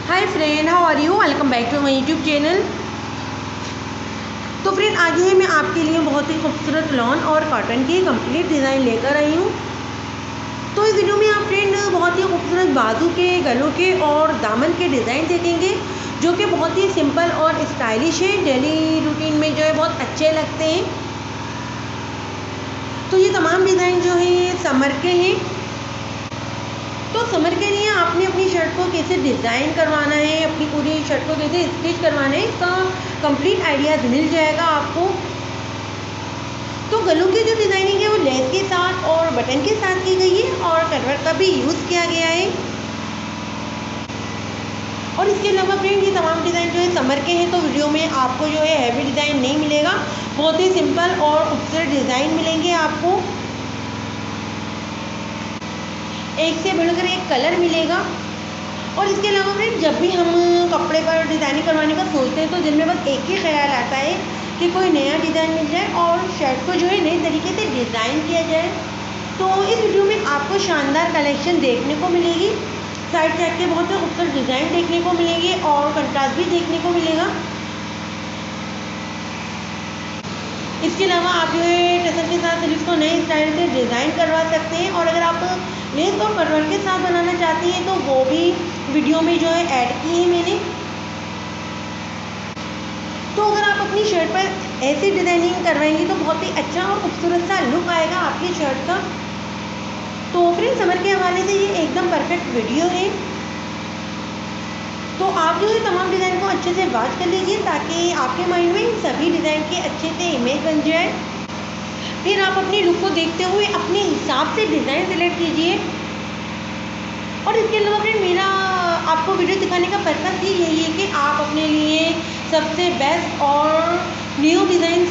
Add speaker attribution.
Speaker 1: Hi friend, how are you? Welcome back to my YouTube channel. तो friend, आज ही मैं आपके लिए बहुत ही खूबसूरत लॉन और कॉटन की कंप्लीट डिज़ाइन लेकर आई हूँ। तो इस वीडियो में आप फ्रेंड बहुत ही खूबसूरत बाजू के, गलों के और दामन के डिज़ाइन देखेंगे, जो कि बहुत ही सिंपल और स्टाइलिश है। डेली रूटीन में जो है बहुत अच्छे लगते हैं। तो ये तमाम डिज़ाइन जो है समर के हैं। तो समर के लिए आपने अपनी शर्ट को कैसे डिज़ाइन करवाना है, अपनी पूरी शर्ट को कैसे स्टिच करवाना है, इसका कंप्लीट आइडियाज़ मिल जाएगा आपको। तो गलों की जो डिज़ाइनिंग है वो लेस के साथ और बटन के साथ की गई है और कटवर्क का भी यूज़ किया गया है। और इसके अलावा फ्रेंड, ये तमाम डिज़ाइन जो है समर के हैं, तो वीडियो में आपको जो है हैवी डिज़ाइन नहीं मिलेगा। बहुत ही सिंपल और खूबसूरत डिज़ाइन मिलेंगे आपको। एक से बढ़कर एक कलर मिलेगा। और इसके अलावा फ्रेंड, जब भी हम कपड़े पर डिज़ाइनिंग करवाने का सोचते हैं तो दिल में बस एक ही ख्याल आता है कि कोई नया डिज़ाइन मिल जाए और शर्ट को जो है नए तरीके से डिज़ाइन किया जाए। तो इस वीडियो में आपको शानदार कलेक्शन देखने को मिलेगी। साइड साइड के बहुत ही खूबसूरत डिज़ाइन देखने को मिलेंगे और कंट्रास्ट भी देखने को मिलेगा। इसके अलावा आप जो है टसर के साथ स्लीव्स को नए स्टाइल से डिज़ाइन करवा सकते हैं। और अगर आप लेस और कटवर्क के साथ बनाना चाहती हैं तो वो भी वीडियो में जो है ऐड की है मैंने। तो अगर आप अपनी शर्ट पर ऐसी डिज़ाइनिंग करवाएंगी तो बहुत ही अच्छा और खूबसूरत सा लुक आएगा आपकी शर्ट का। तो फ्रेंड, समर के हवाले से ये एकदम परफेक्ट वीडियो है। तो आप जो है तमाम डिज़ाइन को अच्छे से वॉच कर लीजिए ताकि आपके माइंड में इन सभी डिज़ाइन की अच्छे से इमेज बन जाए। फिर आप अपनी लुक को देखते हुए अपने हिसाब से डिज़ाइन सेलेक्ट कीजिए। और इसके अलावा फ्रेंड, मेरा आपको वीडियो दिखाने का पर्पज़ ही यही है कि आप अपने लिए सबसे बेस्ट और न्यू डिज़ाइन